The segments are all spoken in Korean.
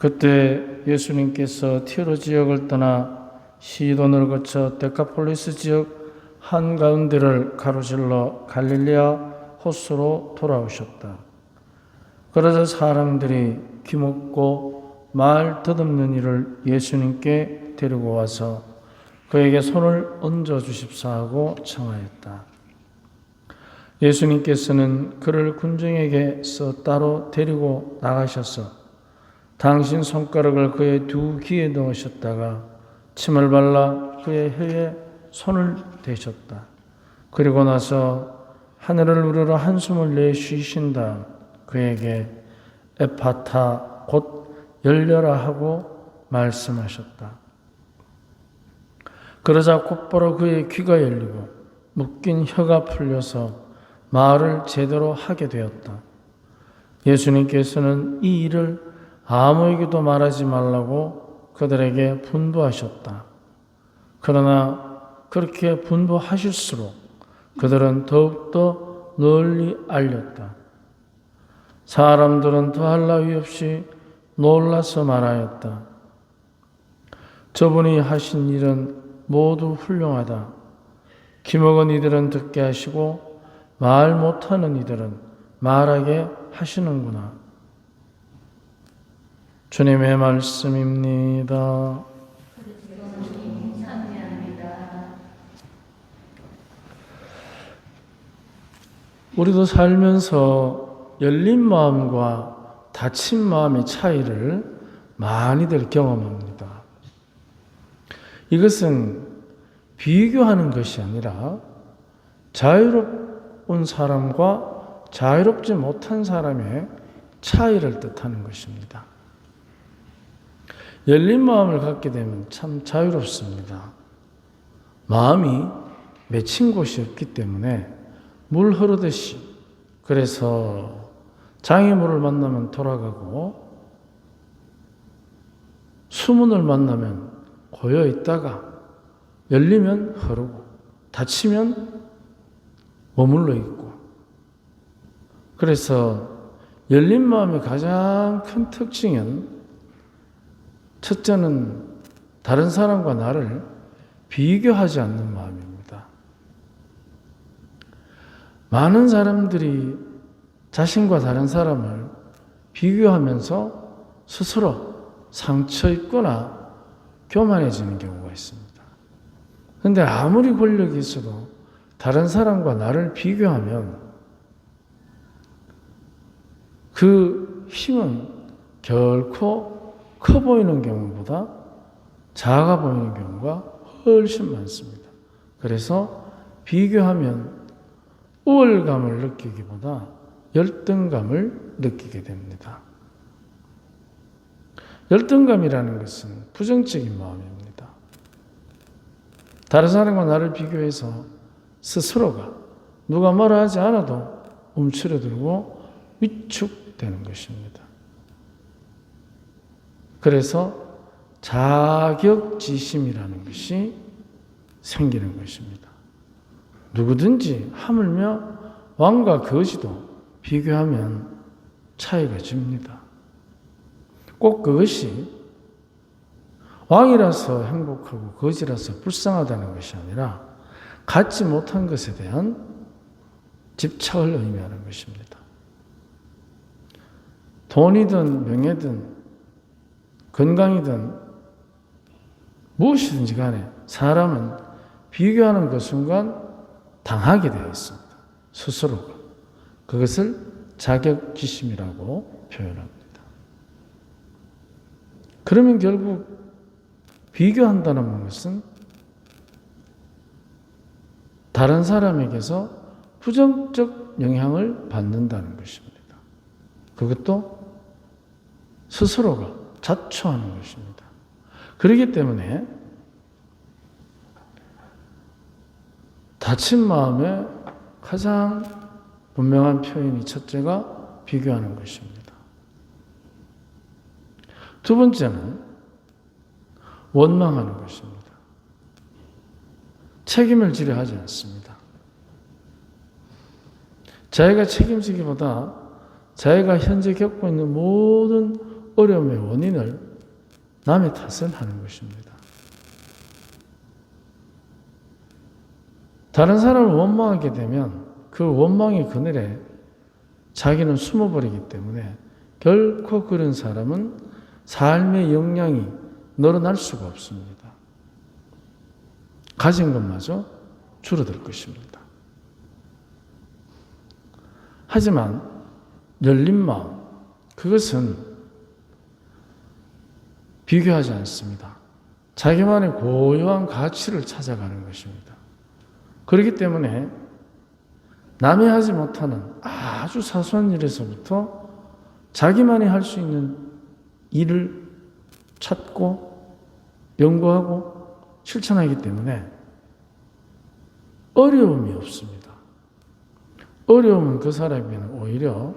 그때 예수님께서 티로 지역을 떠나 시돈을 거쳐 데카폴리스 지역 한가운데를 가로질러 갈릴리아 호수로 돌아오셨다. 그러자 사람들이 귀먹고 말 더듬는 이를 예수님께 데리고 와서 그에게 손을 얹어 주십사 하고 청하였다. 예수님께서는 그를 군중에게서 따로 데리고 나가셔서 당신 손가락을 그의 두 귀에 넣으셨다가 침을 발라 그의 혀에 손을 대셨다. 그리고 나서 하늘을 우러러 한숨을 내쉬신 다음 그에게 에파타 곧 열려라 하고 말씀하셨다. 그러자 곧바로 그의 귀가 열리고 묶인 혀가 풀려서 말을 제대로 하게 되었다. 예수님께서는 이 일을 아무에게도 말하지 말라고 그들에게 분부하셨다. 그러나 그렇게 분부하실수록 그들은 더욱더 널리 알렸다. 사람들은 더할 나위 없이 놀라서 말하였다. 저분이 하신 일은 모두 훌륭하다. 귀먹은 이들은 듣게 하시고 말 못하는 이들은 말하게 하시는구나. 주님의 말씀입니다. 우리도 살면서 열린 마음과 닫힌 마음의 차이를 많이들 경험합니다. 이것은 비교하는 것이 아니라 자유로운 사람과 자유롭지 못한 사람의 차이를 뜻하는 것입니다. 열린 마음을 갖게 되면 참 자유롭습니다. 마음이 맺힌 곳이 없기 때문에 물 흐르듯이, 그래서 장애물을 만나면 돌아가고 수문을 만나면 고여 있다가 열리면 흐르고 닫히면 머물러 있고, 그래서 열린 마음의 가장 큰 특징은 첫째는 다른 사람과 나를 비교하지 않는 마음입니다. 많은 사람들이 자신과 다른 사람을 비교하면서 스스로 상처 입거나 교만해지는 경우가 있습니다. 그런데 아무리 권력이 있어도 다른 사람과 나를 비교하면 그 힘은 결코 커 보이는 경우보다 작아 보이는 경우가 훨씬 많습니다. 그래서 비교하면 우월감을 느끼기보다 열등감을 느끼게 됩니다. 열등감이라는 것은 부정적인 마음입니다. 다른 사람과 나를 비교해서 스스로가 누가 뭐라 하지 않아도 움츠러들고 위축되는 것입니다. 그래서 자격지심이라는 것이 생기는 것입니다. 누구든지 하물며 왕과 거지도 비교하면 차이가 집니다. 꼭 그것이 왕이라서 행복하고 거지라서 불쌍하다는 것이 아니라 갖지 못한 것에 대한 집착을 의미하는 것입니다. 돈이든 명예든 건강이든 무엇이든지 간에 사람은 비교하는 그 순간 당하게 되어 있습니다. 스스로가. 그것을 자격지심이라고 표현합니다. 그러면 결국 비교한다는 것은 다른 사람에게서 부정적 영향을 받는다는 것입니다. 그것도 스스로가 자초하는 것입니다. 그렇기 때문에 닫힌 마음의 가장 분명한 표현이 첫째가 비교하는 것입니다. 두 번째는 원망하는 것입니다. 책임을 지려 하지 않습니다. 자기가 책임지기보다 자기가 현재 겪고 있는 모든 어려움의 원인을 남의 탓을 하는 것입니다. 다른 사람을 원망하게 되면 그 원망의 그늘에 자기는 숨어버리기 때문에 결코 그런 사람은 삶의 역량이 늘어날 수가 없습니다. 가진 것마저 줄어들 것입니다. 하지만 열린 마음, 그것은 비교하지 않습니다. 자기만의 고유한 가치를 찾아가는 것입니다. 그렇기 때문에 남이 하지 못하는 아주 사소한 일에서부터 자기만이 할 수 있는 일을 찾고 연구하고 실천하기 때문에 어려움이 없습니다. 어려움은 그 사람에게는 오히려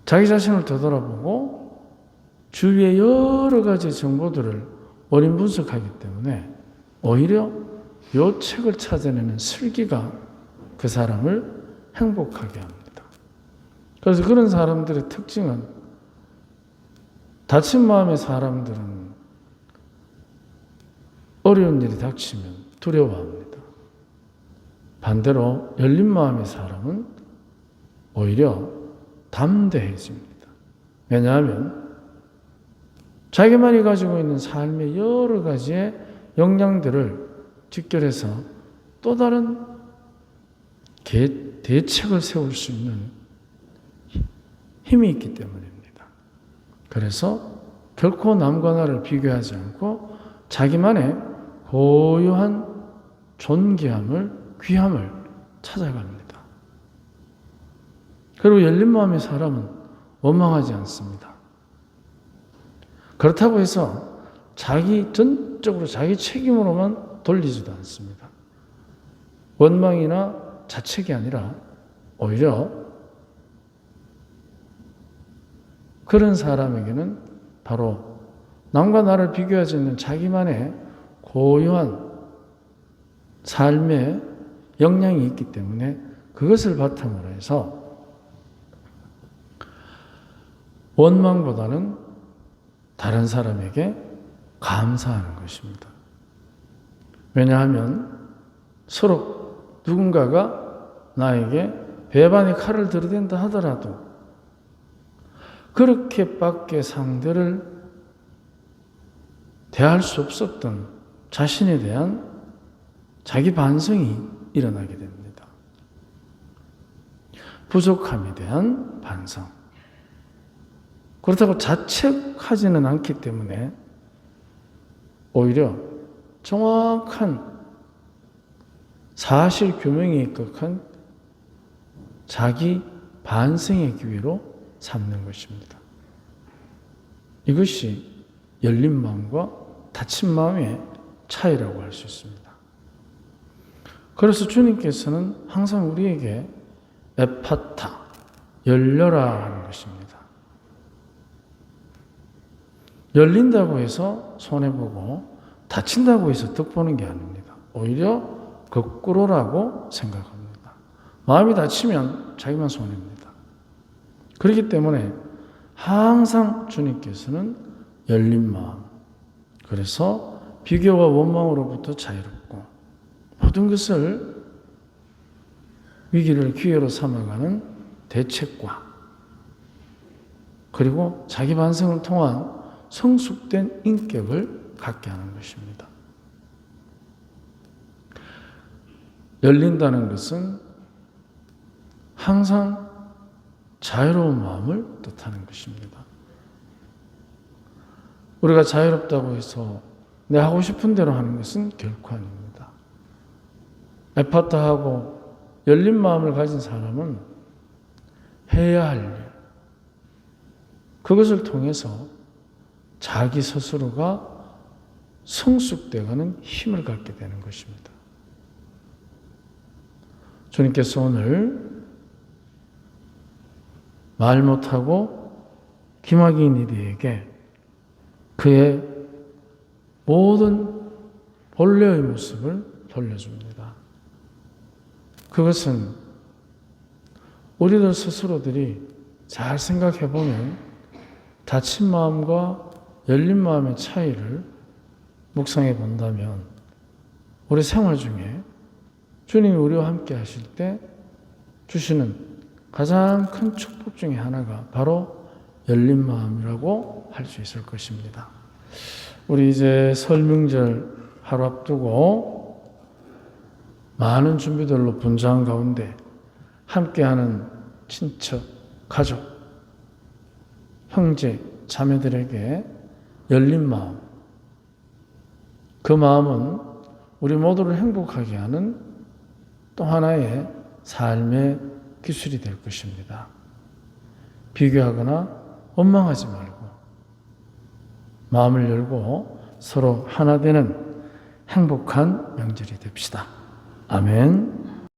자기 자신을 되돌아보고 주위의 여러 가지 정보들을 원인 분석하기 때문에 오히려 이 책을 찾아내는 슬기가 그 사람을 행복하게 합니다. 그래서 그런 사람들의 특징은 다친 마음의 사람들은 어려운 일이 닥치면 두려워합니다. 반대로 열린 마음의 사람은 오히려 담대해집니다. 왜냐하면 자기만이 가지고 있는 삶의 여러 가지의 역량들을 직결해서 또 다른 대책을 세울 수 있는 힘이 있기 때문입니다. 그래서 결코 남과 나를 비교하지 않고 자기만의 고유한 존귀함을, 귀함을 찾아갑니다. 그리고 열린 마음의 사람은 원망하지 않습니다. 그렇다고 해서 전적으로 자기 책임으로만 돌리지도 않습니다. 원망이나 자책이 아니라 오히려 그런 사람에게는 바로 남과 나를 비교하지 않는 자기만의 고유한 삶의 역량이 있기 때문에 그것을 바탕으로 해서 원망보다는 다른 사람에게 감사하는 것입니다. 왜냐하면 서로 누군가가 나에게 배반의 칼을 들이댄다 하더라도 그렇게밖에 상대를 대할 수 없었던 자신에 대한 자기 반성이 일어나게 됩니다. 부족함에 대한 반성. 그렇다고 자책하지는 않기 때문에 오히려 정확한 사실 규명에 입각한 자기 반성의 기회로 삼는 것입니다. 이것이 열린 마음과 닫힌 마음의 차이라고 할 수 있습니다. 그래서 주님께서는 항상 우리에게 에파타, 열려라 하는 것입니다. 열린다고 해서 손해보고 닫힌다고 해서 덕보는 게 아닙니다. 오히려 거꾸로라고 생각합니다. 마음이 닫히면 자기만 손해입니다. 그렇기 때문에 항상 주님께서는 열린 마음, 그래서 비교와 원망으로부터 자유롭고 모든 것을 위기를 기회로 삼아가는 대책과 그리고 자기 반성을 통한 성숙된 인격을 갖게 하는 것입니다. 열린다는 것은 항상 자유로운 마음을 뜻하는 것입니다. 우리가 자유롭다고 해서 내 하고 싶은 대로 하는 것은 결코 아닙니다. 에파타하고 열린 마음을 가진 사람은 해야 할 일, 그것을 통해서 자기 스스로가 성숙되어가는 힘을 갖게 되는 것입니다. 주님께서 오늘 말 못하고 기막힌 이리에게 그의 모든 본래의 모습을 돌려줍니다. 그것은 우리들 스스로들이 잘 생각해 보면 닫힌 마음과 열린 마음의 차이를 묵상해 본다면 우리 생활 중에 주님이 우리와 함께 하실 때 주시는 가장 큰 축복 중에 하나가 바로 열린 마음이라고 할 수 있을 것입니다. 우리 이제 설 명절 하루 앞두고 많은 준비들로 분주한 가운데 함께하는 친척, 가족, 형제, 자매들에게 열린 마음, 그 마음은 우리 모두를 행복하게 하는 또 하나의 삶의 기술이 될 것입니다. 비교하거나 원망하지 말고 마음을 열고 서로 하나 되는 행복한 명절이 됩시다. 아멘.